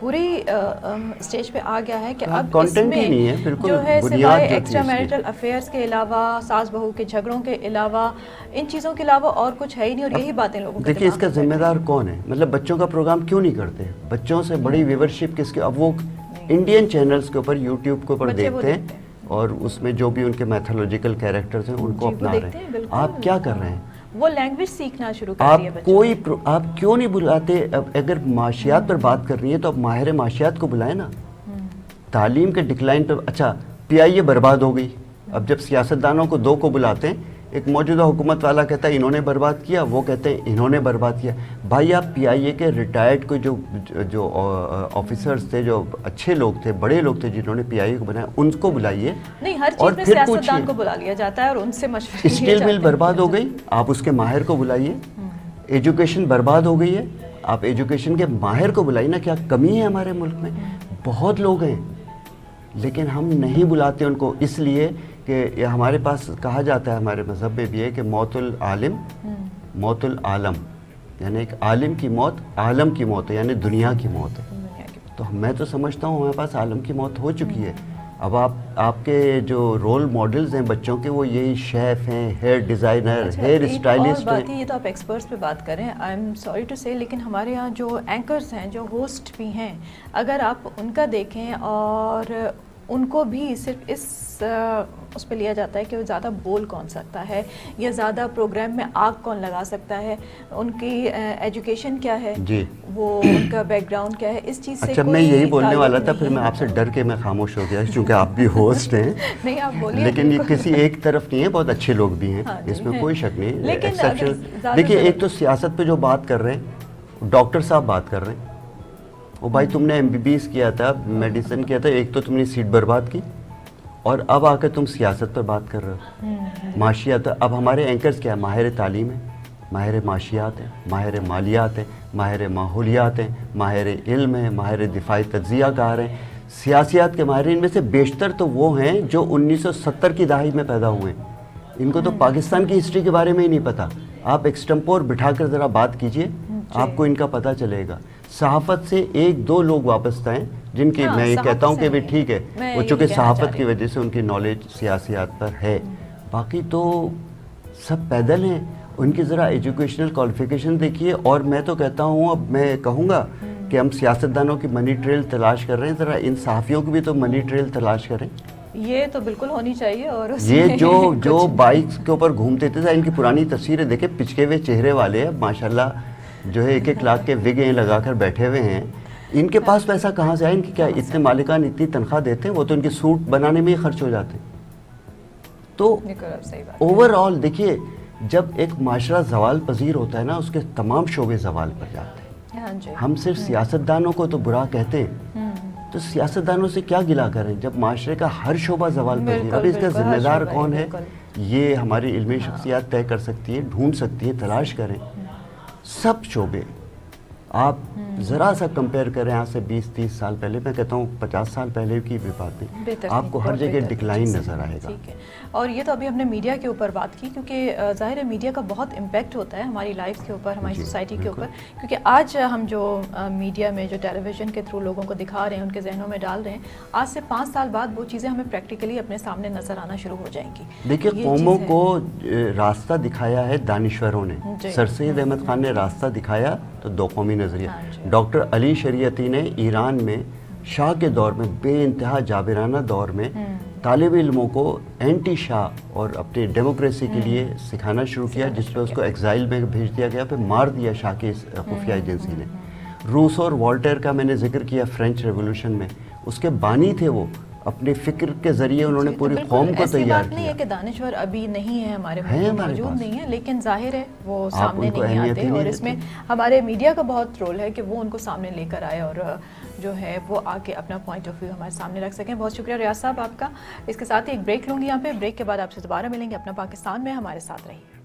پوری اسٹیج پہ آ گیا ہے کہ اب اس کنٹینٹ ہی میں نہیں ہے بالکل جو ہے بنیاد سوائے جو تھی ایکسٹرا اس کی۔ میرٹل افیئرس کے علاوہ، ساس بہو کے جھگڑوں کے علاوہ، ان چیزوں کے علاوہ اور کچھ ہے ہی نہیں، اور یہی باتیں لوگوں کے دیکھیے اس دماغ کا میں ذمہ بیٹھ دار کون ہے؟ مطلب بچوں کا پروگرام کیوں نہیں کرتے؟ بچوں سے بڑی ویورشپ کس کے؟ اب وہ انڈین چینلز کے اوپر یوٹیوب کے اوپر بچے وہ دیکھتے ہیں دیکھتے ہیں۔ اور اس میں جو بھی ان کے میتھولوجیکل کیریکٹرز ہیں ان کو جی، وہ اپنا دیکھتے رہے ہیں، ہیں۔ بالکل۔ آپ کیا کر رہے ہیں؟ وہ لینگویج سیکھنا شروع کر آپ دیا بچوں نے۔ آپ کیوں نہیں بلاتے؟ اب اگر معاشیات پر بات کر رہی ہے تو اب ماہر معاشیات کو بلائیں نا۔ تعلیم کے ڈکلائن پہ اچھا پی آئی اے برباد ہو گئی، اب جب سیاستدانوں کو دو کو بلاتے ہیں، ایک موجودہ حکومت والا کہتا ہے انہوں نے برباد کیا، وہ کہتے ہیں انہوں نے برباد کیا۔ بھائی آپ پی آئی اے کے ریٹائرڈ کو جو آفیسرز تھے، جو اچھے لوگ تھے، بڑے لوگ تھے جنہوں نے پی آئی اے کو بنایا، ان کو بلائیے نہیں، ہر اور چیز میں پھر سیاستدان کو پوچھیے۔ بلا لیا جاتا ہے اور ان سے مشورے لیے اسٹیل جاتے مل ہیں۔ برباد ہو گئی، آپ اس کے ماہر کو بلائیے۔ ایجوکیشن برباد ہو گئی ہے، آپ ایجوکیشن کے ماہر کو بلائیے نا۔ کیا کمی ہے ہمارے ملک میں؟ بہت لوگ ہیں لیکن ہم نہیں بلاتے ان کو، اس لیے کہ ہمارے پاس کہا جاتا ہے، ہمارے مذہب میں بھی ہے کہ موت العالم موت العالم، یعنی ایک عالم کی موت عالم کی موت ہے، یعنی دنیا کی موت ہے۔ تو میں تو سمجھتا ہوں ہمارے پاس عالم کی موت ہو چکی ہے۔ اب آپ کے جو رول ماڈلز ہیں بچوں کے، وہ یہی شیف ہیں، ہیئر ڈیزائنر، ہیئر اسٹائلسٹ اور ہیں۔ بات ہے، یہ تو آپ ایکسپرٹس پہ بات کریں، آئی ایم سوری ٹو سے، لیکن ہمارے یہاں جو اینکرز ہیں، جو ہوسٹ بھی ہیں، اگر آپ ان کا دیکھیں اور ان کو بھی صرف اس پہ لیا جاتا ہے کہ وہ زیادہ بول کون سکتا ہے یا زیادہ پروگرام میں آگ کون لگا سکتا ہے، ان کی ایجوکیشن کیا ہے، جی وہ ان کا بیک گراؤنڈ کیا ہے، اس چیز سے اچھا، میں یہی بولنے والا تھا، پھر میں آپ سے ڈر کے میں خاموش ہو گیا چونکہ آپ بھی ہوسٹ ہیں۔ نہیں، آپ بولیے۔ لیکن یہ کسی ایک طرف نہیں ہے، بہت اچھے لوگ بھی ہیں، اس میں کوئی شک نہیں ہے، ایکسیپشن۔ دیکھیے ایک تو سیاست پہ جو بات کر رہے ہیں، ڈاکٹر صاحب بات کر رہے ہیں، وہ بھائی تم نے MBBS کیا تھا، میڈیسن کیا تھا، ایک تو تم نے سیٹ برباد کی اور اب آ کے تم سیاست پر بات کر رہے ہو، معاشیات۔ اب ہمارے اینکرز کیا ہے؟ ماہر تعلیم ہے، ماہر معاشیات ہیں، ماہر مالیات ہیں، ماہر ماحولیات ہیں، ماہر علم ہیں، ماہر دفاعی تجزیہ کار ہیں، سیاسیات کے ماہرین میں سے بیشتر تو وہ ہیں جو 1970 کی دہائی میں پیدا ہوئے ہیں۔ ان کو تو پاکستان کی ہسٹری کے بارے میں ہی نہیں پتہ۔ آپ ایکسٹمپور بٹھا کر ذرا بات کیجئے، آپ کو ان کا پتہ چلے گا۔ صحافت سے ایک دو لوگ واپس آئیں جن کی میں یہ کہتا ہوں کہ بھی ٹھیک ہے، وہ چونکہ صحافت کی وجہ سے ان کی نالج سیاسیات پر ہے، باقی تو سب پیدل ہیں۔ ان کی ذرا ایجوکیشنل کوالیفیکیشن دیکھیے۔ اور میں تو کہتا ہوں، اب میں کہوں گا کہ ہم سیاستدانوں کی منی ٹریل تلاش کر رہے ہیں، ذرا ان صحافیوں کی بھی تو منی ٹریل تلاش کریں۔ یہ تو بالکل ہونی چاہیے۔ اور یہ جو بائکس کے اوپر گھومتے تھے، ان کی پرانی تصویریں دیکھیں، پچکے ہوئے چہرے والے ہیں ماشاءاللہ، جو ہے 1-1 لاکھ کے وگیں لگا کر بیٹھے ہوئے ہیں۔ ان کے پاس پیسہ کہاں سے آئے؟ ان کی کیا اتنے مالکان اتنی تنخواہ دیتے ہیں؟ وہ تو ان کے سوٹ بنانے میں ہی خرچ ہو جاتے ہیں۔ تو اوور آل دیکھیے، جب ایک معاشرہ زوال پذیر ہوتا ہے نا، اس کے تمام شعبے زوال پر جاتے ہیں۔ ہم صرف سیاستدانوں کو تو برا کہتے ہیں، تو سیاستدانوں سے کیا گلا کریں جب معاشرے کا ہر شعبہ زوال پذیر؟ اب اس کا ذمہ دار کون ہے؟ یہ ہماری علمی شخصیات طے کر سکتی ہے، ڈھونڈ سکتی ہے، تلاش کریں۔ سب شعبے آپ ذرا سا کمپیئر کریں آج سے 20-30 سال پہلے، میں کہتا ہوں 50 سال پہلے کی بھی باتیں، آپ کو ہر جگہ ڈکلائن نظر آئے گا۔ ٹھیک ہے، اور یہ تو ابھی ہم نے میڈیا کے اوپر بات کی، کیونکہ ظاہر ہے میڈیا کا بہت امپیکٹ ہوتا ہے ہماری لائف کے اوپر، ہماری سوسائٹی کے اوپر، کیونکہ آج ہم جو میڈیا میں جو ٹیلی ویژن کے تھرو لوگوں کو دکھا رہے ہیں، ان کے ذہنوں میں ڈال رہے ہیں، آج سے 5 سال بعد وہ چیزیں ہمیں پریکٹیکلی اپنے سامنے نظر آنا شروع ہو جائیں گی۔ دیکھیے قوموں کو راستہ دکھایا ہے دانشوروں نے۔ سر سید احمد خان نے راستہ دکھایا تو دو قومی نظریہ۔ ڈاکٹر علی شریعتی نے ایران میں شاہ کے دور میں، بے انتہا جابرانہ دور میں، طالب علموں کو اینٹی شاہ اور اپنی ڈیموکریسی کے لیے سکھانا شروع کیا، جس پہ اس کو ایگزائل میں بھیج دیا گیا، پھر مار دیا شاہ کی خفیہ ایجنسی نے۔ روسو اور والٹیر کا میں نے ذکر کیا فرینچ ریولوشن میں، اس کے بانی تھے وہ، اپنے فکر کے ذریعے انہوں نے پوری قوم کو تیار کیا۔ ایسی بات نہیں ہے کہ دانشور ابھی نہیں ہے ہمارے ملک میں، موجود نہیں ہے، لیکن ظاہر ہے وہ سامنے نہیں آتے، اور اس میں ہمارے میڈیا کا بہت رول ہے کہ وہ ان کو سامنے لے کر آئے اور جو ہے وہ آ کے اپنا پوائنٹ آف ویو ہمارے سامنے رکھ سکیں۔ بہت شکریہ ریاض صاحب آپ کا۔ اس کے ساتھ ہی ایک بریک لوں گی یہاں پہ، بریک کے بعد آپ سے دوبارہ ملیں گے۔ اپنا پاکستان میں ہمارے ساتھ رہیے۔